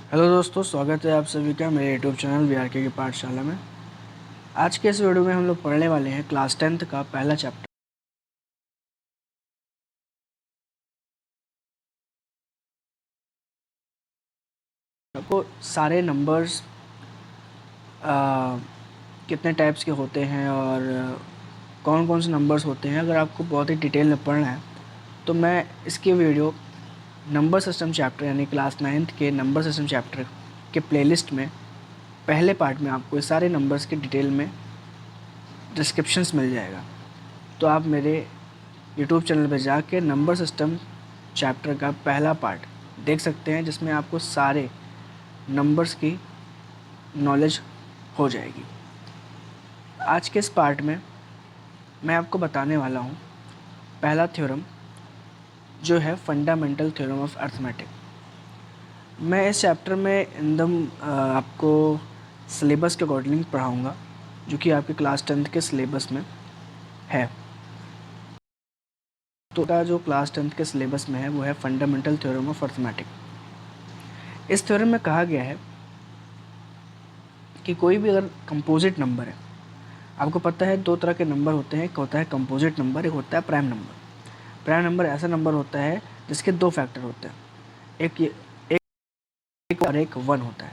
Hello दोस्तों, स्वागत है आप सभी का मेरे यूट्यूब चैनल वीआरके की पाठशाला में। आज के इस वीडियो में हम लोग पढ़ने वाले हैं क्लास 10th का पहला चैप्टर। आपको सारे नंबर्स कितने टाइप्स के होते हैं और कौन कौन से नंबर्स होते हैं, अगर आपको बहुत ही डिटेल में पढ़ना है तो मैं इसकी वीडियो नंबर सिस्टम चैप्टर यानी क्लास 9th के नंबर सिस्टम चैप्टर के प्लेलिस्ट में पहले पार्ट में आपको सारे नंबर्स के डिटेल में डिस्क्रिप्शंस मिल जाएगा। तो आप मेरे यूट्यूब चैनल पर जाके नंबर सिस्टम चैप्टर का पहला पार्ट देख सकते हैं, जिसमें आपको सारे नंबर्स की नॉलेज हो जाएगी। आज के इस पार्ट में मैं आपको बताने वाला हूँ पहला थ्योरम, जो है फंडामेंटल थ्योरम ऑफ अर्थमेटिक। मैं इस चैप्टर में एकदम आपको सिलेबस के अकॉर्डिंग पढ़ाऊँगा, जो कि आपके क्लास 10th के सिलेबस में है। तो का जो क्लास 10th के सिलेबस में है वो है फंडामेंटल थ्योरम ऑफ अर्थमेटिक। इस थ्योरम में कहा गया है कि कोई भी अगर कंपोजिट नंबर है, आपको पता है दो तरह के नंबर होते हैं, एक होता है कंपोजिट नंबर, एक होता है प्राइम नंबर। प्राइम नंबर ऐसा नंबर होता है जिसके दो फैक्टर होते हैं, एक और एक वन होता है।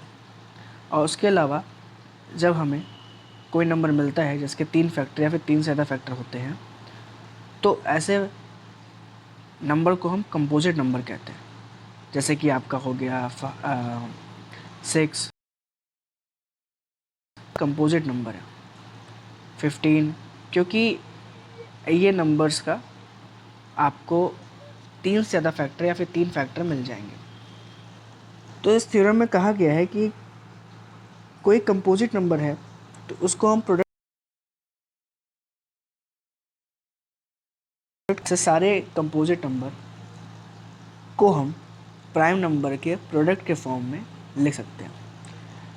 और उसके अलावा जब हमें कोई नंबर मिलता है जिसके तीन फैक्टर या फिर तीन से ज़्यादा फैक्टर होते हैं, तो ऐसे नंबर को हम कंपोजिट नंबर कहते हैं। जैसे कि आपका हो गया 6 कंपोजिट नंबर है, 15, क्योंकि ये नंबर्स का आपको तीन से ज़्यादा फैक्टर या फिर तीन फैक्टर मिल जाएंगे। तो इस थ्योरम में कहा गया है कि कोई कंपोजिट नंबर है तो उसको हम प्रोडक्ट से सारे कंपोजिट नंबर को हम प्राइम नंबर के प्रोडक्ट के फॉर्म में लिख सकते हैं।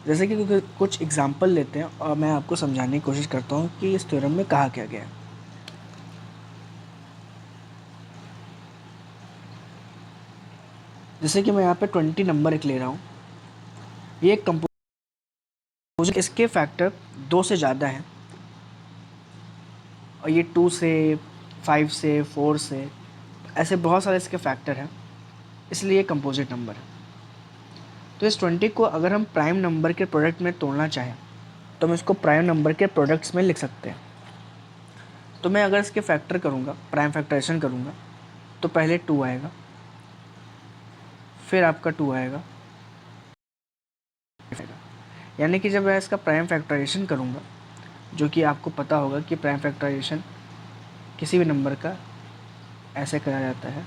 जैसे कि कुछ एग्जांपल लेते हैं और मैं आपको समझाने की कोशिश करता हूँ कि इस थ्योरम में कहा क्या गया है। जैसे कि मैं यहाँ पे 20 नंबर एक ले रहा हूँ, ये एक कंपोजिट, इसके फैक्टर 2 से ज़्यादा हैं और ये 2 से 5 से 4 से ऐसे बहुत सारे इसके फैक्टर हैं, इसलिए कंपोजिट नंबर है। तो इस 20 को अगर हम प्राइम नंबर के प्रोडक्ट में तोड़ना चाहें तो हम इसको प्राइम नंबर के प्रोडक्ट्स में लिख सकते हैं। तो मैं अगर इसके फैक्टर करूँगा, प्राइम फैक्टराइजेशन करूँगा, तो पहले 2 आएगा, फिर आपका 2 आएगा, यानी कि जब मैं इसका प्राइम फैक्टराइजेशन करूँगा, जो कि आपको पता होगा कि प्राइम फैक्टराइजेशन किसी भी नंबर का ऐसे करा जाता है।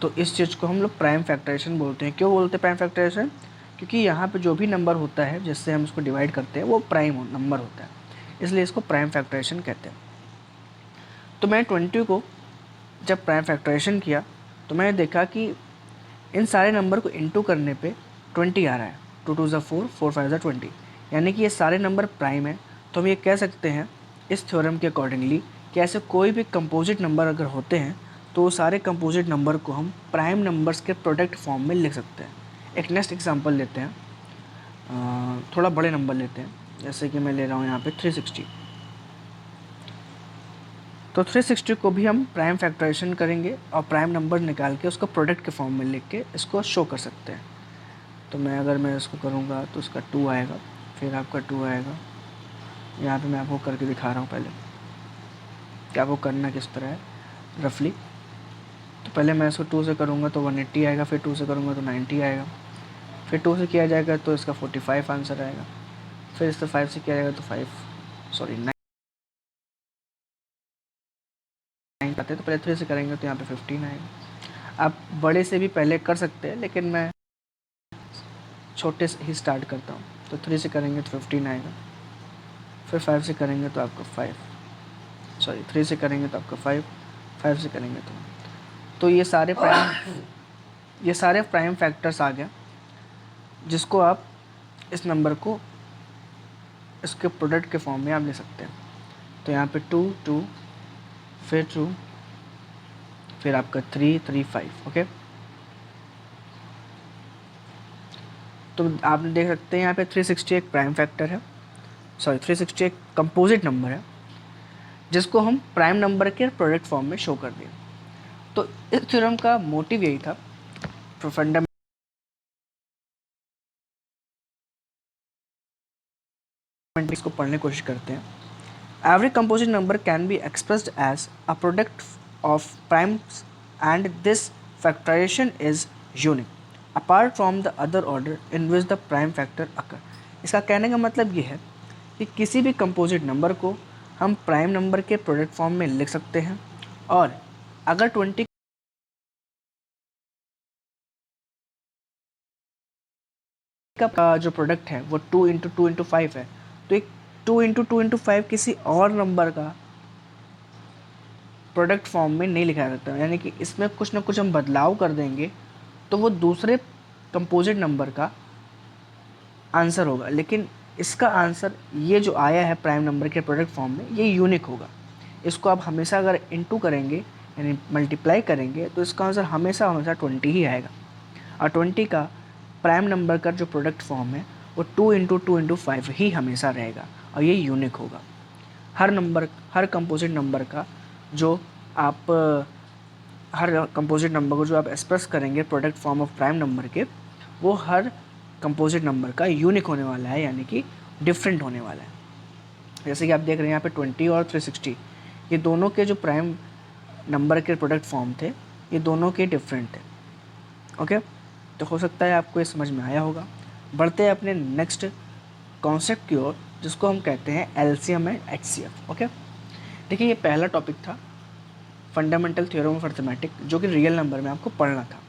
तो इस चीज़ को हम लोग प्राइम फैक्टराइजेशन बोलते हैं। क्यों बोलते हैं प्राइम फैक्टराइजेशन? क्योंकि यहाँ पे जो भी नंबर होता है जिससे हम इसको डिवाइड करते हैं वो प्राइम नंबर होता है, इसलिए इसको प्राइम फैक्टराइजेशन कहते हैं। तो मैं 20 को जब प्राइम फैक्टराइजेशन किया तो मैंने देखा कि इन सारे नंबर को इंटू करने पे 20 आ रहा है। 2 2 ज़ा 4, 4 5 ज़ा 20, यानी कि ये सारे नंबर प्राइम है। तो हम ये कह सकते हैं इस थ्योरम के अकॉर्डिंगली कि ऐसे कोई भी कंपोजिट नंबर अगर होते हैं तो वो सारे कंपोजिट नंबर को हम प्राइम नंबर्स के प्रोडक्ट फॉर्म में लिख सकते हैं। एक नेक्स्ट एग्जांपल लेते हैं, थोड़ा बड़े नंबर लेते हैं। जैसे कि मैं ले रहा हूँ यहाँ पे 360। तो 360 को भी हम प्राइम फैक्टराइजेशन करेंगे और प्राइम नंबर निकाल के उसको प्रोडक्ट के फॉर्म में लिख के इसको शो कर सकते हैं। तो अगर मैं इसको करूँगा तो उसका 2 आएगा, फिर आपका 2 आएगा। यहाँ पे मैं आपको करके दिखा रहा हूँ पहले कि आपको करना किस तरह है रफली। तो पहले मैं इसको 2 से करूँगा तो 180 आएगा, फिर 2 से करूँगा तो 90 आएगा, फिर 2 से किया जाएगा तो इसका 45 आंसर आएगा, फिर इससे 5 से किया जाएगा तो 9 आते हैं। तो पहले 3 से करेंगे तो यहाँ पे 15 आएगा। आप बड़े से भी पहले कर सकते हैं, लेकिन मैं छोटे से ही स्टार्ट करता हूँ। तो 3 से करेंगे तो 15 आएगा, फिर 5 से करेंगे तो आपका 3 से करेंगे तो आपका 5 से करेंगे तो ये सारे प्राइम फैक्टर्स आ गए, जिसको आप इस नंबर को इसके प्रोडक्ट के फॉर्म में आप ले सकते हैं। तो यहाँ पे 2 2, फिर 2, फिर आपका 3 3 5। ओके, तो आप देख सकते हैं यहाँ पे 360 एक प्राइम फैक्टर है, सॉरी 360 एक कंपोजिट नंबर है जिसको हम प्राइम नंबर के प्रोडक्ट फॉर्म में शो कर दिया। तो इस थ्योरम का मोटिव यही था, फंडामेंटल इसको पढ़ने की कोशिश करते हैं। Every composite number can be expressed as a product of primes and this factorization is unique apart from the other order in which the prime factor occur. इसका कहने का मतलब ये है कि किसी भी कंपोजिट नंबर को हम प्राइम नंबर के प्रोडक्ट फॉर्म में लिख सकते हैं, और अगर 20 का जो प्रोडक्ट है वो 2 × 2 × 5 है, तो एक 2 × 2 × 5 किसी और नंबर का प्रोडक्ट फॉर्म में नहीं लिखा जाता, यानी कि इसमें कुछ ना कुछ हम बदलाव कर देंगे तो वो दूसरे कंपोजिट नंबर का आंसर होगा, लेकिन इसका आंसर ये जो आया है प्राइम नंबर के प्रोडक्ट फॉर्म में ये यूनिक होगा। इसको आप हमेशा अगर इनटू करेंगे यानी मल्टीप्लाई करेंगे तो इसका आंसर हमेशा हमेशा 20 ही आएगा, और 20 का प्राइम नंबर का जो प्रोडक्ट फॉर्म है वो 2 × 2 × 5 ही हमेशा रहेगा, और ये यूनिक होगा। हर कंपोजिट नंबर का जो आप हर कंपोजिट नंबर को जो आप एक्सप्रेस करेंगे product form of prime number के, वो हर कंपोजिट नंबर का यूनिक होने वाला है, यानी कि डिफरेंट होने वाला है। जैसे कि आप देख रहे हैं यहाँ पे 20 और 360 ये दोनों के जो प्राइम नंबर के प्रोडक्ट फॉर्म थे ये दोनों के डिफरेंट थे। ओके, तो हो सकता है आपको ये समझ में आया होगा। बढ़ते हैं अपने नेक्स्ट कॉन्सेप्ट की ओर, जिसको हम कहते हैं एलसीएम एंड एचसीएफ। ओके, देखिए ये पहला टॉपिक था फंडामेंटल थ्योरम ऑफ अर्थमेटिक, जो कि रियल नंबर में आपको पढ़ना था।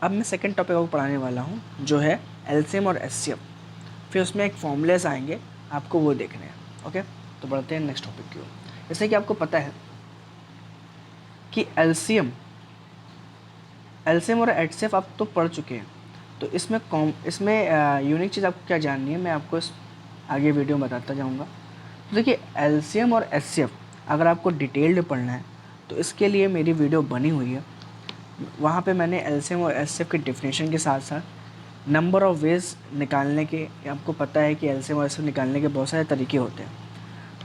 अब मैं सेकंड टॉपिक आपको पढ़ाने वाला हूँ जो है एलसीएम और एचसीएफ, फिर उसमें एक फॉर्मूलेस आएंगे आपको वो देखने हैं। ओके, तो बढ़ते हैं नेक्स्ट टॉपिक की ओर। जैसे कि आपको पता है कि एलसीएम और एचसीएफ आप तो पढ़ चुके हैं, तो इसमें यूनिक चीज़ आपको क्या जाननी है मैं आपको आगे वीडियो में बताता जाऊँगा। तो देखिए एलसीएम और एचसीएफ अगर आपको डिटेल्ड पढ़ना है तो इसके लिए मेरी वीडियो बनी हुई है, वहाँ पे मैंने एलसीएम और एचसीएफ के डेफिनेशन के साथ साथ नंबर ऑफ़ वेज निकालने के, आपको पता है कि एलसीएम और एचसीएफ निकालने के बहुत सारे तरीके होते हैं,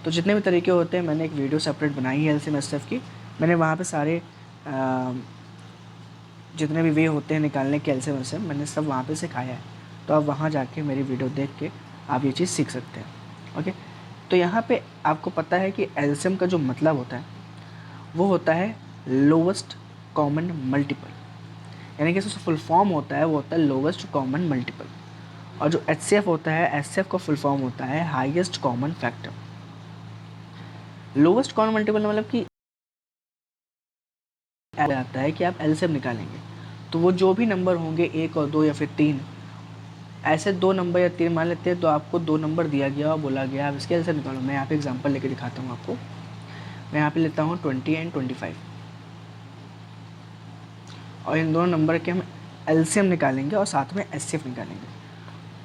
तो जितने भी तरीके होते हैं मैंने एक वीडियो सेपरेट बनाई है एलसीएम एचसीएफ की। मैंने वहाँ पे सारे जितने भी वे होते हैं निकालने के एलसीएम एचसीएफ मैंने सब वहाँ पे सिखाया है, तो आप वहाँ जाके मेरी वीडियो देख के आप ये चीज़ सीख सकते हैं। ओके, तो यहाँ पे आपको पता है कि एलसीएम का जो मतलब होता है वो होता है लोवेस्ट कॉमन मल्टीपल, यानी कि इसका फुल फॉर्म होता है वो होता है लोवेस्ट कॉमन मल्टीपल, और जो एचसीएफ होता है एचसीएफ का फुल फॉर्म होता है highest common factor. Lowest common multiple मतलब कि आता है कि आप एलसीएम निकालेंगे तो वो जो भी नंबर होंगे 1 और 2 या फिर 3, ऐसे 2 नंबर या 3 मान लेते हैं, तो आपको 2 नंबर दिया गया और बोला गया आप इसके एलसीएम निकालो। मैं यहाँ पे एग्जांपल लेके दिखाता हूँ आपको। मैं यहाँ पे लेता हूँ 20 एंड 25, और इन दोनों नंबर के हम एलसीएम निकालेंगे और साथ में एचसीएफ निकालेंगे।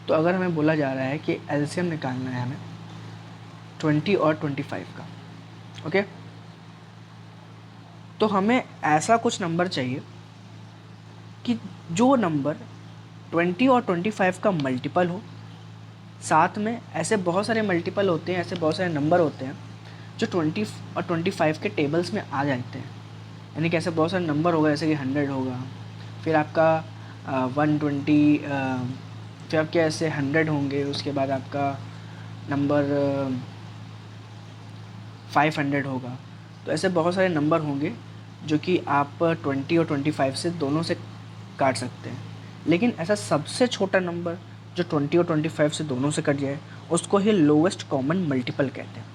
तो अगर हमें बोला जा रहा है कि एलसीएम निकालना है हमें 20 और 25 का, ओके, तो हमें ऐसा कुछ नंबर चाहिए कि जो नंबर 20 और 25 का मल्टीपल हो, साथ में ऐसे बहुत सारे मल्टीपल होते हैं, ऐसे बहुत सारे नंबर होते हैं जो 20 और 25 के टेबल्स में आ जाते हैं, यानी कि ऐसे बहुत सारे नंबर होगा, जैसे कि 100 होगा, फिर आपका 120, फिर आपके ऐसे 100 होंगे, उसके बाद आपका नंबर 500 होगा। तो ऐसे बहुत सारे नंबर होंगे जो कि आप 20 और 25 से दोनों से काट सकते हैं, लेकिन ऐसा सबसे छोटा नंबर जो 20 और 25 से दोनों से कट जाए उसको ही लोवेस्ट कॉमन मल्टीपल कहते हैं।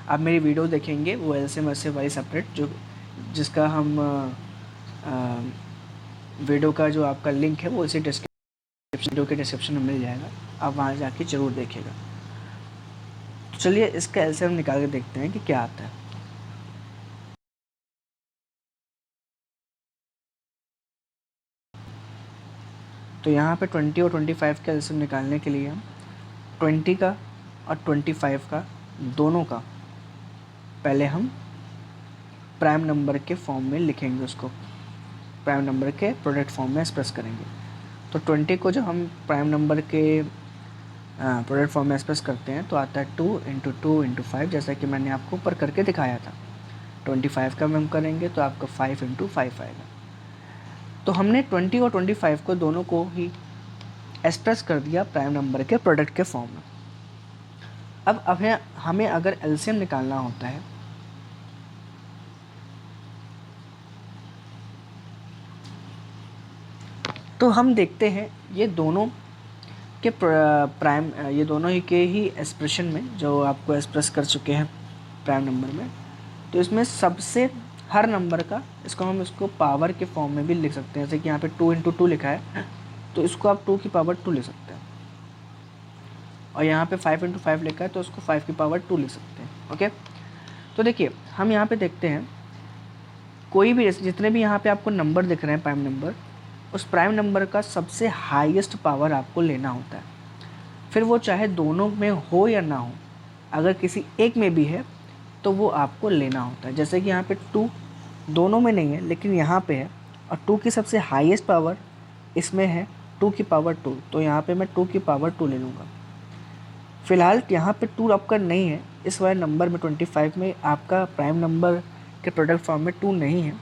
आप मेरी वीडियो देखेंगे वो एलसीएम एचसीएफ वाली सेपरेट, जिसका हम वीडियो का जो आपका लिंक है वो इसी वीडियो के डिस्क्रिप्शन में मिल जाएगा, आप वहाँ जाके ज़रूर देखिएगा। तो चलिए इसका एलसीएम निकाल के देखते हैं कि क्या आता है। तो यहाँ पे 20 और 25 का एलसीएम निकालने के लिए हम 20 का और 25 का दोनों का पहले हम प्राइम नंबर के फॉर्म में लिखेंगे, उसको प्राइम नंबर के प्रोडक्ट फॉर्म में एक्सप्रेस करेंगे। तो 20 को जब हम प्राइम नंबर के प्रोडक्ट फॉर्म में एक्सप्रेस करते हैं तो आता है 2 × 2 × 5, जैसा कि मैंने आपको ऊपर करके दिखाया था। 25 का हम करेंगे तो आपका 5 × 5 आएगा। तो हमने 20 और 25 को दोनों को ही एक्सप्रेस कर दिया प्राइम नंबर के प्रोडक्ट के फॉर्म में। अब हमें अगर एलसीएम निकालना होता है तो हम देखते हैं ये दोनों के ये दोनों ही के ही एक्सप्रेशन में जो आपको एक्सप्रेस कर चुके हैं प्राइम नंबर में, तो इसमें सबसे हर नंबर का हम इसको पावर के फॉर्म में भी लिख सकते हैं। जैसे कि यहाँ पे 2 × 2 लिखा है तो इसको आप 2 की पावर 2 लिख सकते हैं, और यहाँ पे 5 × 5 लिखा है तो उसको 5 की पावर 2 लिख सकते हैं। ओके, तो देखिए हम यहाँ पे देखते हैं कोई भी जितने भी यहाँ पे आपको नंबर दिख रहे हैं प्राइम नंबर, उस प्राइम नंबर का सबसे हाईएस्ट पावर आपको लेना होता है। फिर वो चाहे दोनों में हो या ना हो, अगर किसी एक में भी है तो वो आपको लेना होता है। जैसे कि यहाँ पे 2 दोनों में नहीं है लेकिन यहाँ पे है, और 2 की सबसे हाईएस्ट पावर इसमें है 2 की पावर 2, तो यहाँ पे मैं 2 की पावर 2 ले लूँगा। फ़िलहाल यहाँ पे 2 आपका नहीं है, इस वाले नंबर में 25 में आपका प्राइम नंबर के प्रोडक्ट फॉर्म में 2 नहीं है,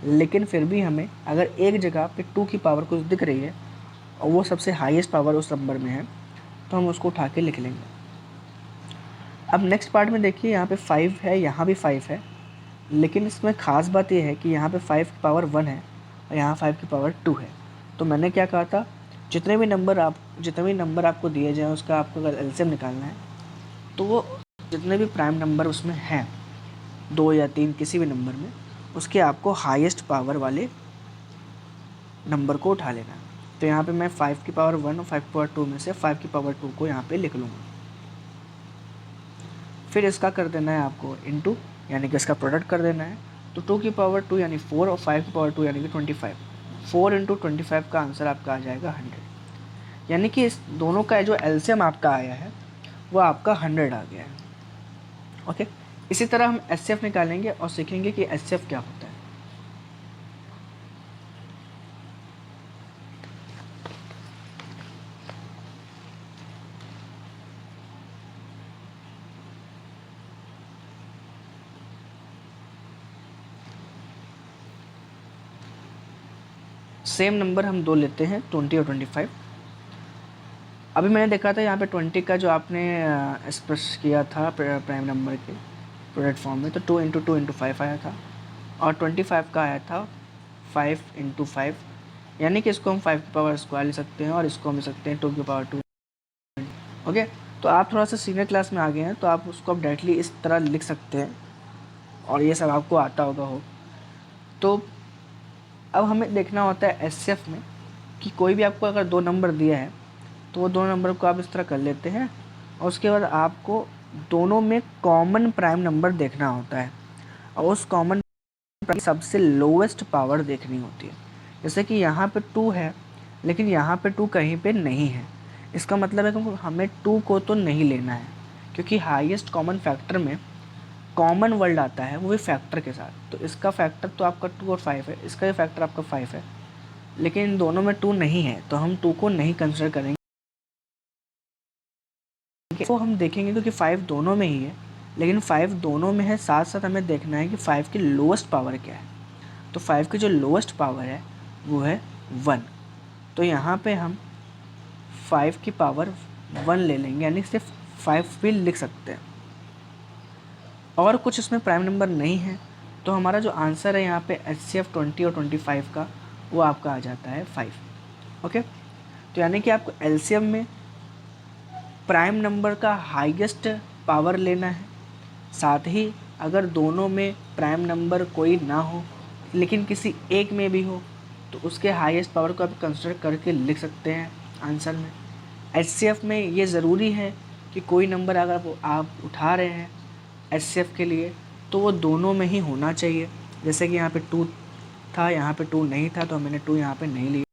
लेकिन फिर भी हमें अगर एक जगह पे 2 की पावर कुछ दिख रही है और वो सबसे हाईएस्ट पावर उस नंबर में है तो हम उसको उठा के लिख लेंगे। अब नेक्स्ट पार्ट में देखिए यहाँ पे 5 है, यहाँ भी 5 है, लेकिन इसमें ख़ास बात यह है कि यहाँ पे 5 की पावर 1 है और यहाँ 5 की पावर 2 है। तो मैंने क्या कहा था, जितने भी नंबर आपको दिए जाएँ उसका आपको अगर एलसीएम निकालना है तो वो जितने भी प्राइम नंबर उसमें हैं 2 या 3 किसी भी नंबर में, उसके आपको हाईएस्ट पावर वाले नंबर को उठा लेना है। तो यहाँ पे मैं 5 की पावर 1 और 5 की पावर 2 में से 5 की पावर 2 को यहाँ पे लिख लूँगा। फिर इसका कर देना है आपको इनटू, यानी कि इसका प्रोडक्ट कर देना है। तो 2 की पावर 2 यानी 4 और 5 की पावर 2 यानी कि 25। 4 × 25 का आंसर आपका आ जाएगा 100, यानी कि इस दोनों का जो एलसीएम आपका आया है वो आपका 100 आ गया है। ओके, इसी तरह हम एचसीएफ निकालेंगे और सीखेंगे कि एचसीएफ क्या होता है। सेम नंबर हम दो लेते हैं 20 और 25। अभी मैंने देखा था यहाँ पे 20 का जो आपने एक्सप्रेस किया था प्राइम नंबर के प्रोडक्ट फॉर्म में, तो 2 × 2 × 5 आया था, और 25 का आया था 5 × 5, यानी कि इसको हम 5 की पावर स्क्वायर ले सकते हैं और इसको हम ले सकते हैं 2 की पावर 2। ओके, तो आप थोड़ा सा सीनियर क्लास में आ गए हैं तो आप उसको आप डायरेक्टली इस तरह लिख सकते हैं और ये सब आपको आता हो। तो अब हमें देखना होता है एचसीएफ में कि कोई भी आपको अगर 2 नंबर दिया है तो वो 2 नंबर को आप इस तरह कर लेते हैं, और उसके बाद आपको दोनों में कॉमन प्राइम नंबर देखना होता है और उस कॉमन सबसे लोवेस्ट पावर देखनी होती है। जैसे कि यहाँ पे 2 है लेकिन यहाँ पे 2 कहीं पे नहीं है, इसका मतलब है कि हमें 2 को तो नहीं लेना है, क्योंकि हाईएस्ट कॉमन फैक्टर में कॉमन वर्ड आता है वो भी फैक्टर के साथ। तो इसका फैक्टर तो आपका 2 और 5 है, इसका भी फैक्टर आपका 5 है, लेकिन इन दोनों में 2 नहीं है तो हम 2 को नहीं कंसिडर करेंगे। तो हम देखेंगे क्योंकि 5 दोनों में ही है, लेकिन 5 दोनों में है, साथ साथ हमें देखना है कि 5 की लोवेस्ट पावर क्या है। तो 5 की जो लोवेस्ट पावर है वो है 1, तो यहाँ पे हम 5 की पावर 1 ले लेंगे, यानी सिर्फ 5 भी लिख सकते हैं और कुछ इसमें प्राइम नंबर नहीं है। तो हमारा जो आंसर है यहाँ पे एचसीएफ 20 और 25 का वो आपका आ जाता है 5। ओके, तो यानी कि आपको एलसीएम में प्राइम नंबर का हाईएस्ट पावर लेना है, साथ ही अगर दोनों में प्राइम नंबर कोई ना हो लेकिन किसी एक में भी हो तो उसके हाईएस्ट पावर को आप कंसिडर करके लिख सकते हैं आंसर में। एचसीएफ में ये ज़रूरी है कि कोई नंबर अगर आप उठा रहे हैं एचसीएफ के लिए तो वो दोनों में ही होना चाहिए। जैसे कि यहाँ पे 2 था, यहाँ पे 2 नहीं था, तो मैंने 2 यहाँ पे नहीं लिया।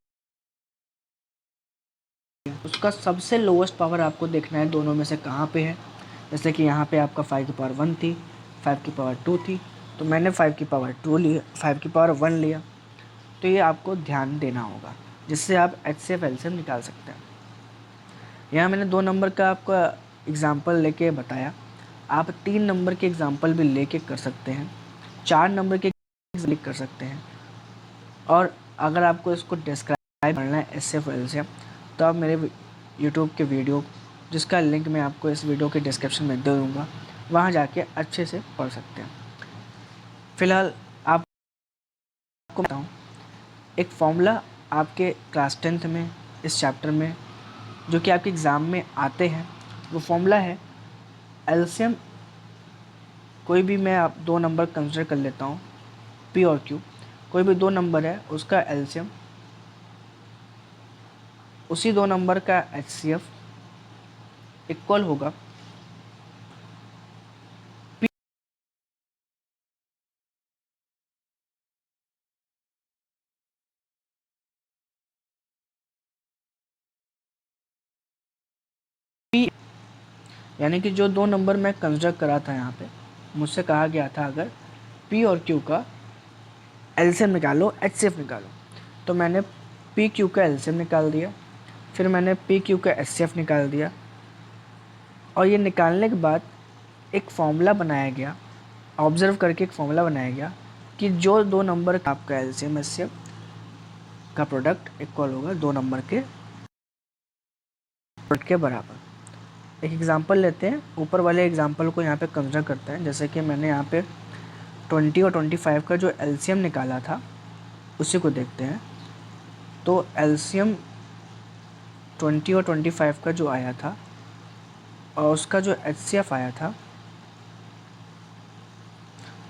उसका सबसे लोवेस्ट पावर आपको देखना है दोनों में से कहाँ पे है। जैसे कि यहाँ पे आपका 5 की पावर 1 थी, 5 की पावर 2 थी, तो मैंने 5 की पावर 2 लिया, 5 की पावर 1 लिया। तो ये आपको ध्यान देना होगा, जिससे आप HCF LCM निकाल सकते हैं। यहाँ मैंने 2 नंबर का आपको एग्ज़ाम्पल लेके बताया, आप 3 नंबर के एग्ज़ाम्पल भी लेके कर सकते हैं, 4 नंबर के लिख कर सकते हैं। और अगर आपको इसको डिस्क्राइब करना है HCF LCM, तो आप मेरे यूट्यूब के वीडियो, जिसका लिंक मैं आपको इस वीडियो के डिस्क्रिप्शन में दे दूँगा, वहाँ जाके अच्छे से पढ़ सकते हैं। फ़िलहाल आपको बताऊँ, एक फॉर्मूला आपके क्लास 10th में इस चैप्टर में जो कि आपके एग्ज़ाम में आते हैं, वो फॉर्मूला है एलसीएम। कोई भी मैं आप 2 नंबर कंसिडर कर लेता हूँ, P और Q, कोई भी 2 नंबर है उसका एलसीएम उसी 2 नंबर का HCF इक्वल होगा P। यानी कि जो 2 नंबर मैं कंसिडर करा था, यहाँ पे मुझसे कहा गया था अगर P और Q का एलसीएम निकालो, HCF निकालो, तो मैंने PQ का एलसीएम निकाल दिया, फिर मैंने PQ का HCF निकाल दिया, और ये निकालने के बाद एक फॉर्मूला बनाया गया, ऑब्ज़र्व करके एक फॉर्मूला बनाया गया कि जो 2 नंबर का आपका एलसीएम HCF का प्रोडक्ट इक्वल होगा 2 नंबर के प्रोडक्ट के बराबर। एक एग्जांपल लेते हैं, ऊपर वाले एग्जांपल को यहाँ पे कंसिडर करते हैं। जैसे कि मैंने यहाँ पे 20 और 25 का जो एलसीएम निकाला था उसी को देखते हैं। तो एलसीएम 20 और 25 का जो आया था और उसका जो HCF आया था,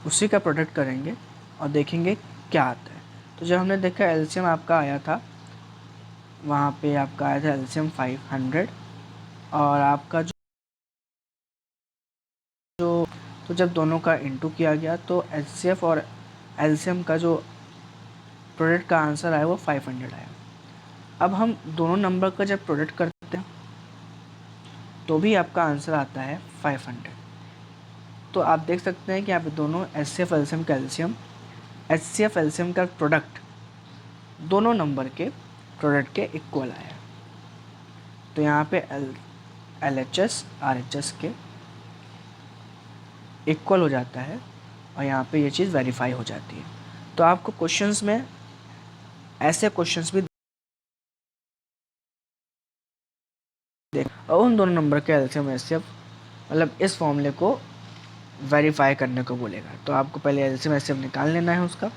उसी का प्रोडक्ट करेंगे और देखेंगे क्या आता है। तो जब हमने देखा एलसीएम आपका आया था, वहाँ पे आपका आया था एलसीएम 500, और आपका जो तो जब दोनों का इंटू किया गया तो HCF और एलसीएम का जो प्रोडक्ट का आंसर आया वो 500 आया। अब हम दोनों नंबर का जब प्रोडक्ट करते हैं तो भी आपका आंसर आता है 500। तो आप देख सकते हैं कि यहाँ पे दोनों HCF LCM calcium, HCF LCM का प्रोडक्ट दोनों नंबर के प्रोडक्ट के इक्वल आया। तो यहाँ पे LHS RHS के इक्वल हो जाता है और यहाँ पे ये चीज़ वेरीफाई हो जाती है। तो आपको क्वेश्चंस में ऐसे क्वेश्चंस भी और उन दोनों नंबर के एलसीएम HCF मतलब इस फॉर्मूले को वेरीफाई करने को बोलेगा। तो आपको पहले एलसीएम HCF निकाल लेना है उसका,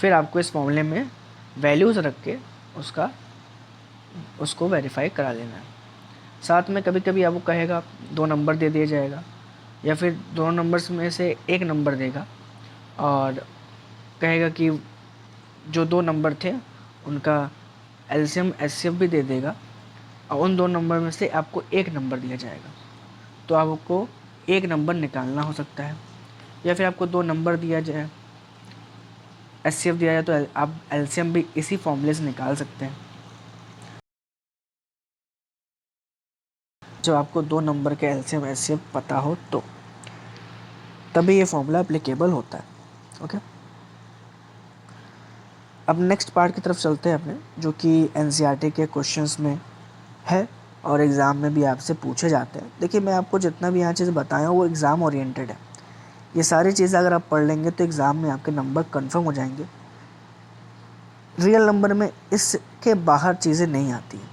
फिर आपको इस फॉर्मूले में वैल्यूज़ रख के उसको वेरीफाई करा लेना है। साथ में कभी कभी आपको कहेगा 2 नंबर दे दिया जाएगा, या फिर दोनों नंबर्स में से एक नंबर देगा और कहेगा कि जो 2 नंबर थे उनका एलसीएम HCF भी दे देगा और उन 2 नंबर में से आपको एक नंबर दिया जाएगा। तो आपको एक नंबर निकालना हो सकता है, या फिर आपको 2 नंबर दिया जाए, HCF दिया जाए, तो आप एलसीएम भी इसी फॉर्मूले से निकाल सकते हैं। जब आपको 2 नंबर के एलसीएम HCF पता हो तो तभी ये फॉर्मूला एप्लीकेबल होता है। ओके, अब नेक्स्ट पार्ट की तरफ चलते हैं अपने, जो कि एनसीईआरटी के क्वेश्चंस में है और एग्ज़ाम में भी आपसे पूछे जाते हैं। देखिए, मैं आपको जितना भी यहाँ चीज़ बताया हूँ वो एग्ज़ाम ओरिएंटेड है। ये सारी चीज़ें अगर आप पढ़ लेंगे तो एग्ज़ाम में आपके नंबर कंफर्म हो जाएंगे। रियल नंबर में इसके बाहर चीज़ें नहीं आती हैं।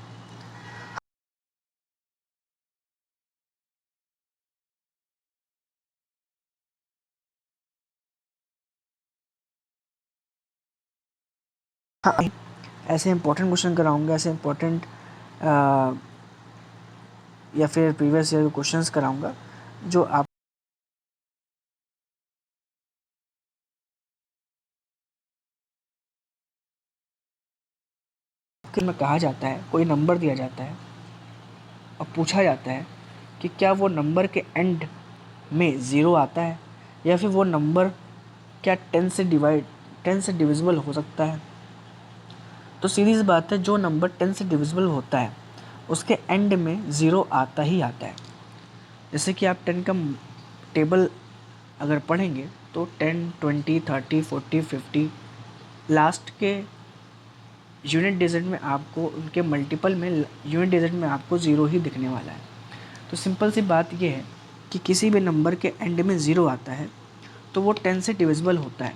हाँ, ऐसे इंपॉर्टेंट क्वेश्चन कराऊंगा, ऐसे इंपॉर्टेंट या फिर प्रीवियस ईयर के क्वेश्चंस कराऊंगा जो आप में कहा जाता है, कोई नंबर दिया जाता है और पूछा जाता है कि क्या वो नंबर के एंड में 0 आता है, या फिर वो नंबर क्या 10 से डिविजिबल हो सकता है। तो सीधी सी बात है, जो नंबर 10 से डिविजिबल होता है उसके एंड में 0 आता ही आता है। जैसे कि आप 10 का टेबल अगर पढ़ेंगे तो 10, 20, 30, 40, 50 लास्ट के यूनिट डिजिट में आपको उनके मल्टीपल में यूनिट डिजिट में आपको ज़ीरो ही दिखने वाला है। तो सिंपल सी बात ये है कि किसी भी नंबर के एंड में ज़ीरो आता है तो वो 10 से डिविजिबल होता है,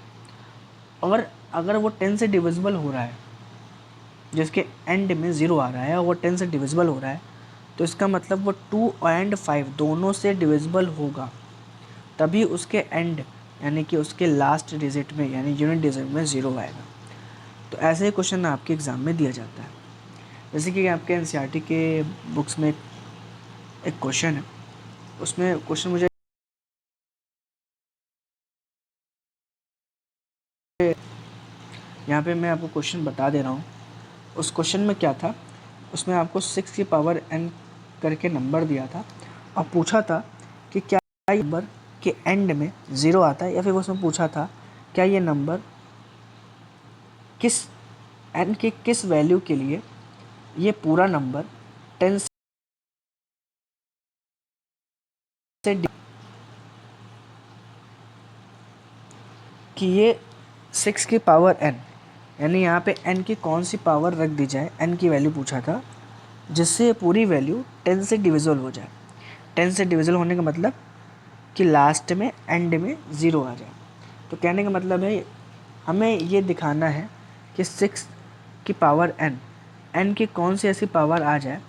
और अगर वो 10 से डिविजिबल हो रहा है, जिसके एंड में ज़ीरो आ रहा है और वो 10 से डिविजिबल हो रहा है, तो इसका मतलब वो 2 और 5 दोनों से डिविजिबल होगा, तभी उसके एंड यानी कि उसके लास्ट डिजिट में यानी यूनिट डिजिट में ज़ीरो आएगा। तो ऐसे ही क्वेश्चन आपके एग्ज़ाम में दिया जाता है। जैसे कि आपके एनसीईआरटी के बुक्स में एक क्वेश्चन है, उसमें क्वेश्चन मुझे यहाँ पे मैं आपको क्वेश्चन बता दे रहा हूँ। उस क्वेश्चन में क्या था, उसमें आपको 6 की पावर n करके नंबर दिया था और पूछा था कि क्या नंबर के एंड में ज़ीरो आता है, या फिर उसमें पूछा था क्या ये नंबर किस n के किस वैल्यू के लिए ये पूरा नंबर 10 से कि ये 6 की पावर n यानी यहाँ पे n की कौन सी पावर रख दी जाए, n की वैल्यू पूछा था, जिससे ये पूरी वैल्यू 10 से डिविजिबल हो जाए। 10 से डिविजिबल होने का मतलब कि लास्ट में एंड में ज़ीरो आ जाए। तो कहने का मतलब है हमें ये दिखाना है कि 6 की पावर n की कौन सी ऐसी पावर आ जाए,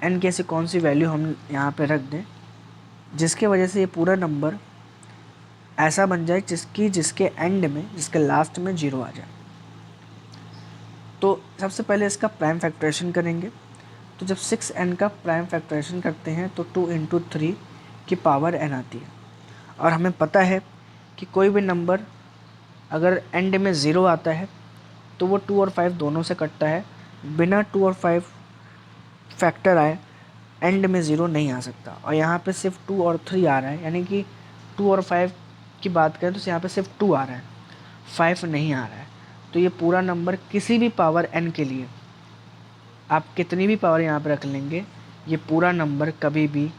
n की ऐसी कौन सी वैल्यू हम यहाँ पे रख दें जिसके वजह से ये पूरा नंबर ऐसा बन जाए जिसके एंड में, जिसके लास्ट में ज़ीरो आ जाए। तो सबसे पहले इसका प्राइम फैक्टराइजेशन करेंगे। तो जब 6n का प्राइम फैक्टराइजेशन करते हैं तो 2 × 3 की पावर n आती है, और हमें पता है कि कोई भी नंबर अगर एंड में ज़ीरो आता है तो वो 2 और 5 दोनों से कटता है, बिना 2 और 5 फैक्टर आए एंड में ज़ीरो नहीं आ सकता। और यहाँ पे सिर्फ 2 और 3 आ रहा है, यानी कि 2 और 5 की बात करें तो यहाँ पे सिर्फ 2 आ रहा है, 5 नहीं आ रहा है। तो ये पूरा नंबर किसी भी पावर n के लिए आप कितनी भी पावर यहाँ पे रख लेंगे, ये पूरा नंबर कभी भी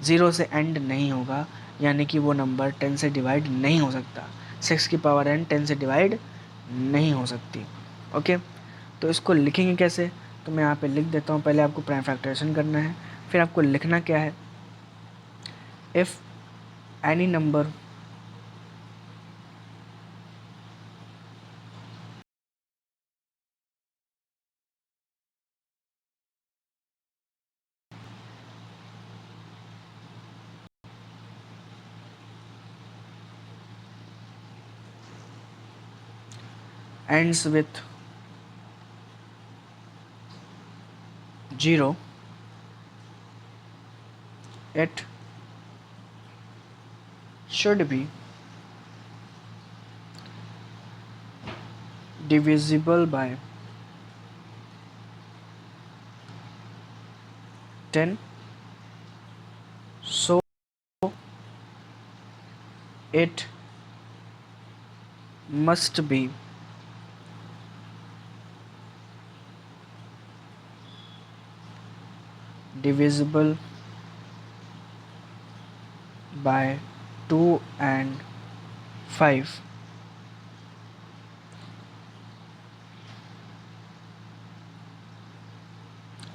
ज़ीरो से एंड नहीं होगा, यानी कि वो नंबर 10 से डिवाइड नहीं हो सकता। 6 की पावर n 10 से डिवाइड नहीं हो सकती। ओके, तो इसको लिखेंगे कैसे, तो मैं यहाँ पे लिख देता हूँ। पहले आपको प्राइम फैक्टराइजेशन करना है, फिर आपको लिखना क्या है, if any number ends with 0, it should be divisible by 10, so it must be divisible by 2 and 5.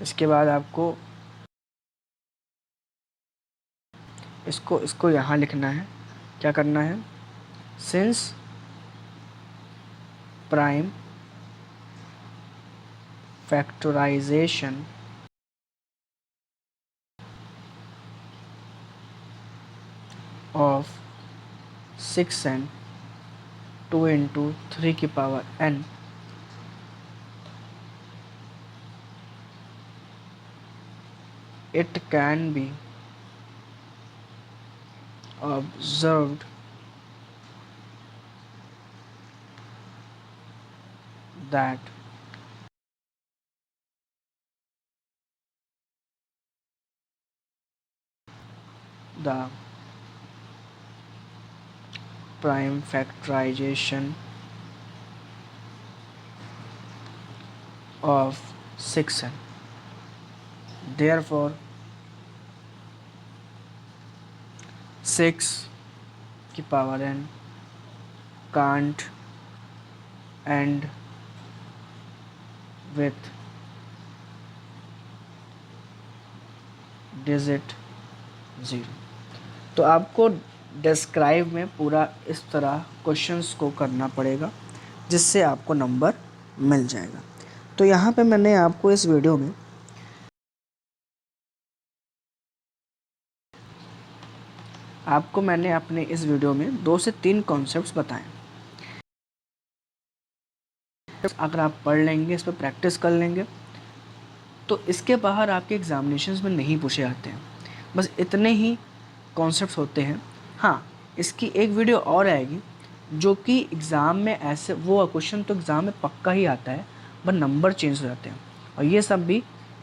इसके बाद आपको इसको यहाँ लिखना है। क्या करना है, since prime factorisation of 6n 2 × 3 की power n it can be observed that the prime factorization of 6n, therefore 6 की power n can't and with digit 0। तो आपको डिस्क्राइब में पूरा इस तरह क्वेश्चंस को करना पड़ेगा जिससे आपको नंबर मिल जाएगा। तो यहाँ पे मैंने आपको इस वीडियो में अपने इस वीडियो में 2 से 3 कॉन्सेप्ट्स बताएं। अगर आप पढ़ लेंगे, इस पर प्रैक्टिस कर लेंगे, तो इसके बाहर आपके एग्जामिनेशंस में नहीं पूछे जाते हैं। बस इतने ही कॉन्सेप्ट्स होते हैं। हाँ, इसकी एक वीडियो और आएगी जो कि एग्ज़ाम में ऐसे वो क्वेश्चन तो एग्ज़ाम में पक्का ही आता है, बट नंबर चेंज हो जाते हैं, और ये सब भी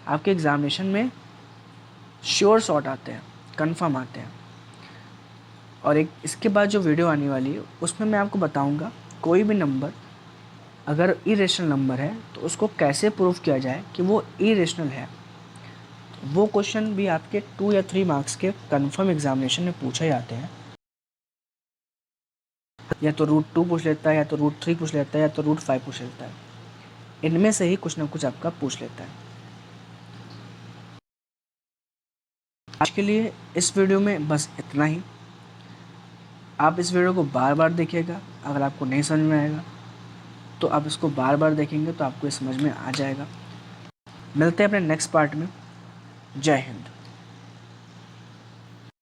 आपके एग्ज़ामिनेशन में श्योर शॉट आते हैं, कंफर्म आते हैं। और एक इसके बाद जो वीडियो आने वाली है उसमें मैं आपको बताऊंगा कोई भी नंबर अगर इरेशनल नंबर है तो उसको कैसे प्रूव किया जाए कि वो इरेशनल है। वो क्वेश्चन भी आपके 2 या 3 मार्क्स के कंफर्म एग्जामिनेशन में पूछे जाते हैं। या तो रूट 2 पूछ लेता है, या तो रूट 3 पूछ लेता है, या तो रूट 5 पूछ लेता है। इनमें से ही कुछ ना कुछ आपका पूछ लेता है। आज के लिए इस वीडियो में बस इतना ही। आप इस वीडियो को बार बार देखिएगा। अगर आपको नहीं समझ में आएगा तो आप इसको बार बार देखेंगे तो आपको ये समझ में आ जाएगा। मिलते हैं अपने नेक्स्ट पार्ट में। जय हिंद।